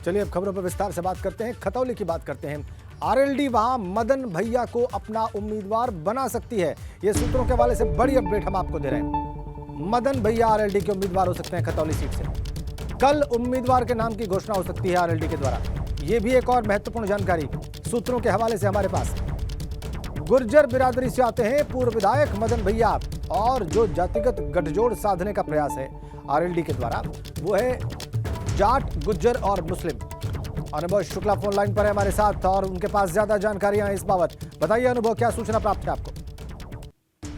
चलिए अब खबरों पर विस्तार से बात करते हैं, खतौली की बात करते हैं। आरएलडी वहां मदन भैया को अपना उम्मीदवार बना सकती है, ये सूत्रों के हवाले से बड़ी अपडेट हम आपको दे रहे हैं। मदन भैया आरएलडी के उम्मीदवार हो सकते हैं खतौली सीट से। कल उम्मीदवार के नाम की घोषणा हो सकती है आरएलडी के द्वारा, ये भी एक और महत्वपूर्ण जानकारी सूत्रों के हवाले से हमारे पास। गुर्जर बिरादरी से आते हैं पूर्व विधायक मदन भैया, और जो जातिगत गठजोड़ साधने का प्रयास है आरएलडी के द्वारा वो है जाट, गुज्जर और मुस्लिम। अनुभव शुक्ला फोन लाइन पर है हमारे साथ और उनके पास ज्यादा जानकारियां हैं इस बाबत। बताइए अनुभव, क्या सूचना प्राप्त है आपको?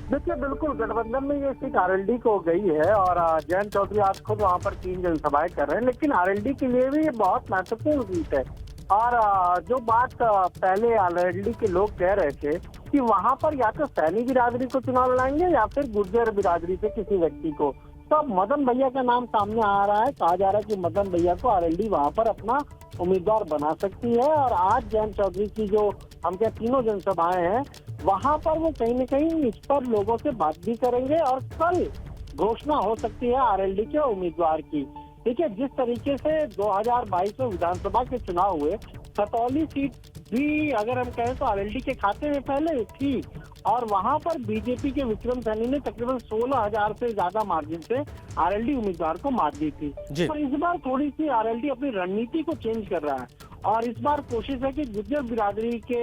देखिए, बिल्कुल गठबंधन में ये सीट आरएलडी को गई है और जयंत चौधरी आज खुद वहाँ पर 3 जनसभाएं कर रहे हैं, लेकिन आरएलडी के लिए भी ये बहुत महत्वपूर्ण सीट है। और जो बात पहले आरएलडी के लोग कह रहे थे कि वहाँ पर या तो सैनी बिरादरी को चुनाव लड़ाएंगे या फिर गुर्जर बिरादरी से किसी व्यक्ति को, तो अब मदन भैया का नाम सामने आ रहा है। कहा जा रहा है कि मदन भैया को आरएलडी वहाँ पर अपना उम्मीदवार बना सकती है। और आज जयंत चौधरी की जो हम क्या 3 जनसभाएं हैं, वहां पर वो कहीं न कहीं इस पर लोगों से बात भी करेंगे और कल घोषणा हो सकती है आरएलडी के उम्मीदवार की। देखिए, जिस तरीके से 2022 में विधानसभा के चुनाव हुए, खतौली सीट भी अगर हम कहें तो आरएलडी के खाते में पहले थी और वहां पर बीजेपी के विक्रम सैनी ने तकरीबन 16,000 से ज्यादा मार्जिन से आरएलडी उम्मीदवार को मात दी थी। तो इस बार थोड़ी सी आरएलडी अपनी रणनीति को चेंज कर रहा है और इस बार कोशिश है कि गुर्जर बिरादरी के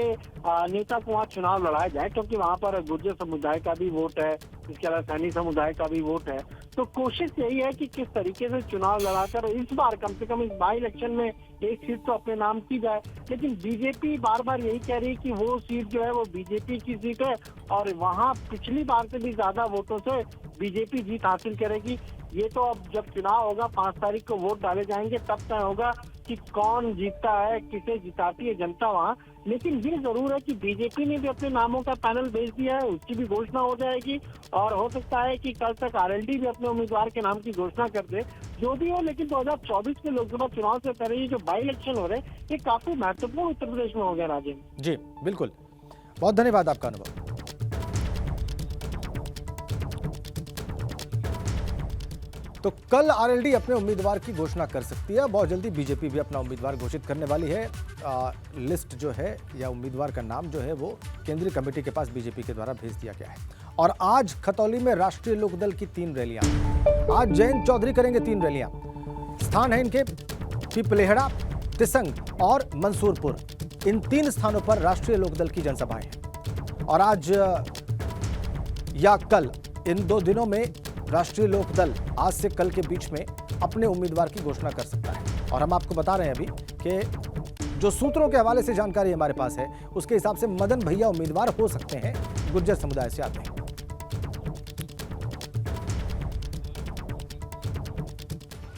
नेता को वहाँ चुनाव लड़ाया जाए, क्योंकि वहाँ पर गुर्जर समुदाय का भी वोट है, इसके अलावा सैनी समुदाय का भी वोट है। तो कोशिश यही है कि किस तरीके से चुनाव लड़ाकर इस बार कम से कम इस बाई इलेक्शन में एक सीट तो अपने नाम की जाए। लेकिन बीजेपी बार बार यही कह रही है कि वो सीट जो है वो बीजेपी की सीट है और वहाँ पिछली बार से भी ज्यादा वोटों से बीजेपी जीत हासिल करेगी। ये तो अब जब चुनाव होगा 5 तारीख को वोट डाले जाएंगे तब तय होगा कि कौन जीतता है, किसे जिताती है जनता वहाँ। लेकिन ये जरूर है कि बीजेपी ने भी अपने नामों का पैनल भेज दिया है, उसकी भी घोषणा हो जाएगी और हो सकता है कि कल तक आरएलडी भी अपने उम्मीदवार के नाम की घोषणा कर दे। जो भी हो, लेकिन 2024 के लोकसभा चुनाव से पहले ये जो बाई इलेक्शन हो रहे हैं, ये काफी महत्वपूर्ण उत्तर प्रदेश में हो गया। राजेंद्र जी बिल्कुल, बहुत धन्यवाद आपका अनुभव। तो कल आरएलडी अपने उम्मीदवार की घोषणा कर सकती है, बहुत जल्दी बीजेपी भी अपना उम्मीदवार घोषित करने वाली है। लिस्ट जो है या उम्मीदवार का नाम जो है वो केंद्रीय कमेटी के पास बीजेपी के द्वारा भेज दिया गया है। और आज खतौली में राष्ट्रीय लोकदल की 3 रैलियां, आज जयंत चौधरी करेंगे 3 रैलियां। स्थान है इनके पिपलेहड़ा, तिसंग और मंसूरपुर। इन 3 स्थानों पर राष्ट्रीय लोकदल की जनसभाएं हैं और आज या कल इन 2 दिनों में राष्ट्रीय लोकदल आज से कल के बीच में अपने उम्मीदवार की घोषणा कर सकता है। और हम आपको बता रहे हैं अभी कि जो सूत्रों के हवाले से जानकारी हमारे पास है उसके हिसाब से मदन भैया उम्मीदवार हो सकते हैं, गुर्जर समुदाय से आते हैं।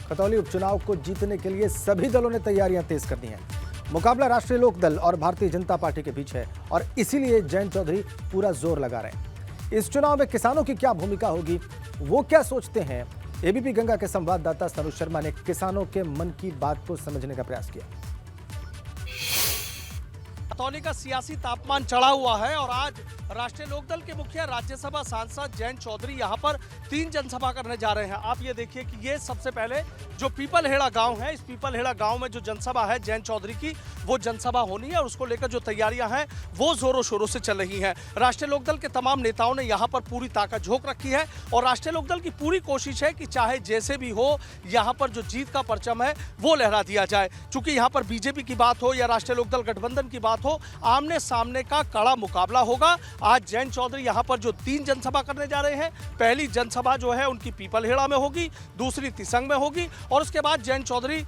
खतौली उपचुनाव को जीतने के लिए सभी दलों ने तैयारियां तेज कर दी हैं। मुकाबला राष्ट्रीय लोकदल और भारतीय जनता पार्टी के बीच है और इसीलिए जयंत चौधरी पूरा जोर लगा रहे हैं। इस चुनाव में किसानों की क्या भूमिका होगी, वो क्या सोचते हैं, एबीपी गंगा के संवाददाता सनुज शर्मा ने किसानों के मन की बात को समझने का प्रयास किया। खतौली का सियासी तापमान चढ़ा हुआ है और आज राष्ट्रीय लोकदल के मुखिया राज्यसभा सांसद जयंत चौधरी यहां पर 3 जनसभा करने जा रहे हैं। आप ये देखिए कि ये सबसे पहले जो पीपलहेड़ा गांव है, इस पीपलहेड़ा गांव में जो जनसभा है जयंत चौधरी की, वो जनसभा होनी है और उसको लेकर जो तैयारियां हैं वो जोरों शोरों से चल रही हैं। राष्ट्रीय लोकदल के तमाम नेताओं ने यहाँ पर पूरी ताकत झोंक रखी है और राष्ट्रीय लोकदल की पूरी कोशिश है कि चाहे जैसे भी हो यहाँ पर जो जीत का परचम है वो लहरा दिया जाए। चूंकि यहाँ पर बीजेपी की बात हो या राष्ट्रीय लोकदल गठबंधन की बात हो, आमने सामने का कड़ा मुकाबला होगा। आज जयंत चौधरी यहाँ पर जो 3 जनसभा करने जा रहे हैं, पहली जनसभा जो है उनकी पीपलहेड़ा में होगी, दूसरी तिसंग में होगी और उसके बाद जयंत चौधरी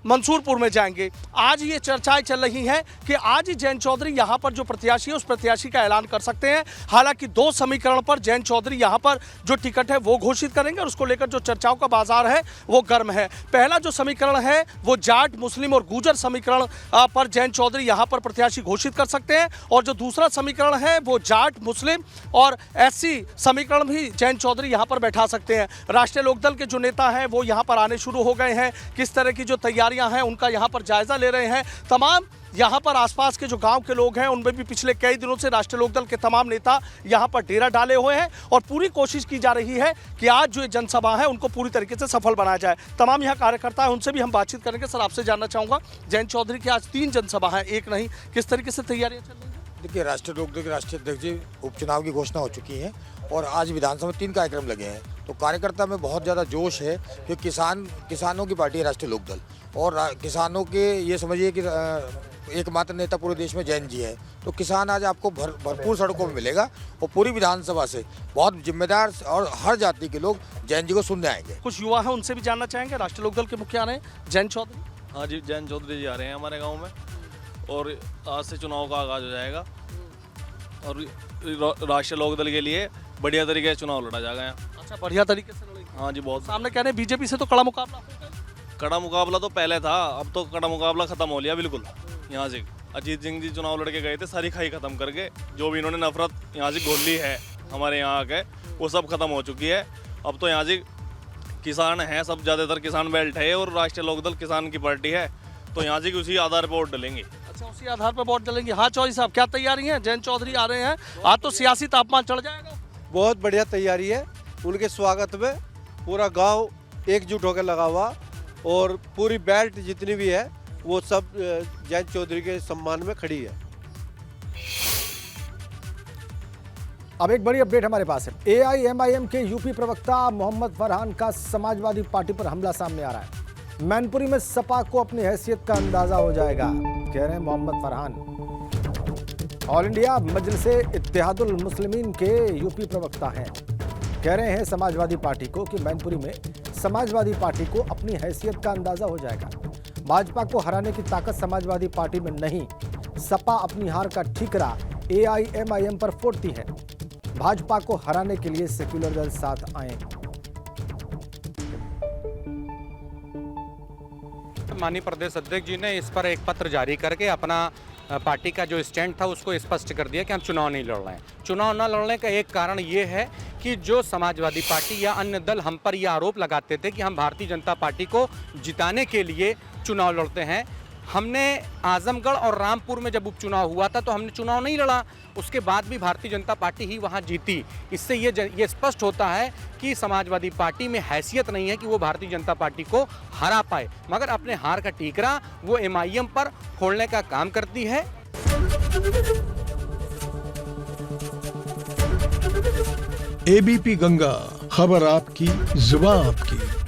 मंसूरपुर में जाएंगे। आज ये चर्चाएं चल रही हैं कि आज ही जयंत चौधरी यहाँ पर जो प्रत्याशी है उस प्रत्याशी का ऐलान कर सकते हैं। हालांकि 2 समीकरण पर जयंत चौधरी यहाँ पर जो टिकट है वो घोषित करेंगे और उसको लेकर जो चर्चाओं का बाजार है वो गर्म है। पहला जो समीकरण है वो जाट, मुस्लिम और गुर्जर समीकरण पर जयंत चौधरी यहाँ पर प्रत्याशी घोषित कर सकते हैं और जो दूसरा समीकरण है वो जाट, मुस्लिम और एससी समीकरण भी जयंत चौधरी यहाँ पर बैठा सकते हैं। राष्ट्रीय लोकदल के जो नेता हैं वो यहाँ पर आने शुरू हो गए हैं, किस तरह की जो तैयारियां हैं उनका यहाँ पर जायजा ले रहे हैं। तमाम यहाँ पर आसपास के जो गांव के लोग हैं उनमें भी पिछले कई दिनों से राष्ट्रीय लोकदल के तमाम नेता यहाँ पर डेरा डाले हुए हैं और पूरी कोशिश की जा रही है कि आज जो ये जनसभा है उनको पूरी तरीके से सफल बनाया जाए। तमाम यहाँ कार्यकर्ता हैं, उनसे भी हम बातचीत करेंगे। सर, आपसे जानना चाहूँगा, जयंत चौधरी की आज 3 जनसभा हैं, एक नहीं, किस तरीके से तैयारियाँ चल रही हैं? देखिए, राष्ट्रीय लोकदल के राष्ट्रीय अध्यक्ष जी उपचुनाव की घोषणा हो चुकी है और आज विधानसभा में 3 कार्यक्रम लगे हैं, तो कार्यकर्ता में बहुत ज़्यादा जोश है कि किसानों की पार्टी है राष्ट्रीय लोकदल और किसानों के ये समझिए कि एकमात्र नेता पूरे देश में जैन जी है। तो किसान आज आपको भरपूर सड़कों में मिलेगा और पूरी विधानसभा से बहुत जिम्मेदार और हर जाति के लोग जैन जी को सुनने आएंगे। कुछ युवा हैं, उनसे भी जानना चाहेंगे। राष्ट्रीय लोकदल के मुखिया हैं जयंत चौधरी। हाँ जी, जयंत चौधरी जी आ रहे हैं हमारे गांव में और आज से चुनाव का आगाज हो जाएगा और राष्ट्रीय लोकदल के लिए बढ़िया तरीके से चुनाव लड़ा जाएगा यहाँ। अच्छा, बढ़िया तरीके से लड़ेंगे। हाँ जी, बहुत सामने कह रहे हैं बीजेपी से तो कड़ा मुकाबला होगा। कड़ा मुकाबला तो पहले था, अब तो कड़ा मुकाबला खत्म हो लिया बिल्कुल। यहाँ से अजीत सिंह जी चुनाव लड़के गए थे, सारी खाई खत्म करके, जो भी इन्होंने नफरत यहाँ से घोल ली है हमारे यहाँ आके, वो सब खत्म हो चुकी है। अब तो यहाँ से किसान हैं, सब ज़्यादातर किसान बेल्ट है और राष्ट्रीय लोकदल किसान की पार्टी है, तो यहाँ से उसी आधार पर वोट डलेंगे। अच्छा, उसी आधार पर वोट डलेंगे। हाँ चौधरी साहब, क्या तैयारी है? जयंत चौधरी आ रहे हैं, आज तो सियासी तापमान चढ़ जाएगा। बहुत बढ़िया तैयारी है, उनके स्वागत में पूरा गांव एकजुट होकर लगा हुआ और पूरी बेल्ट जितनी भी है वो सब जयंत चौधरी के सम्मान में खड़ी है। अब एक बड़ी अपडेट हमारे पास है। AIMIM के यूपी प्रवक्ता मोहम्मद फरहान का समाजवादी पार्टी पर हमला सामने आ रहा है। मैनपुरी में सपा को अपनी हैसियत का अंदाजा हो जाएगा, कह रहे हैं मोहम्मद फरहान। ऑल इंडिया मजलिसे इत्तेहादुल मुस्लिमीन के यूपी प्रवक्ता हैं, कह रहे हैं समाजवादी पार्टी को कि मैनपुरी में समाजवादी पार्टी को अपनी हैसियत का अंदाजा हो जाएगा। भाजपा को हराने की ताकत समाजवादी पार्टी में नहीं, सपा अपनी हार का ठीकरा AIMIM पर फोड़ती है। भाजपा को हराने के लिए सेक्युलर दल साथ आए। माननीय प्रदेश अध्यक्ष जी ने इस पर एक पत्र जारी करके अपना पार्टी का जो स्टैंड था उसको स्पष्ट कर दिया कि हम चुनाव नहीं लड़ रहे हैं। चुनाव न लड़ने का एक कारण ये है कि जो समाजवादी पार्टी या अन्य दल हम पर यह आरोप लगाते थे कि हम भारतीय जनता पार्टी को जिताने के लिए चुनाव लड़ते हैं। हमने आजमगढ़ और रामपुर में जब उपचुनाव हुआ था तो हमने चुनाव नहीं लड़ा, उसके बाद भी भारतीय जनता पार्टी ही वहां जीती। इससे ये स्पष्ट होता है कि समाजवादी पार्टी में हैसियत नहीं है कि वो भारतीय जनता पार्टी को हरा पाए, मगर अपने हार का ठीकरा वो MIM पर फोड़ने का काम करती है। ABP गंगा, खबर आपकी, जुबान आपकी।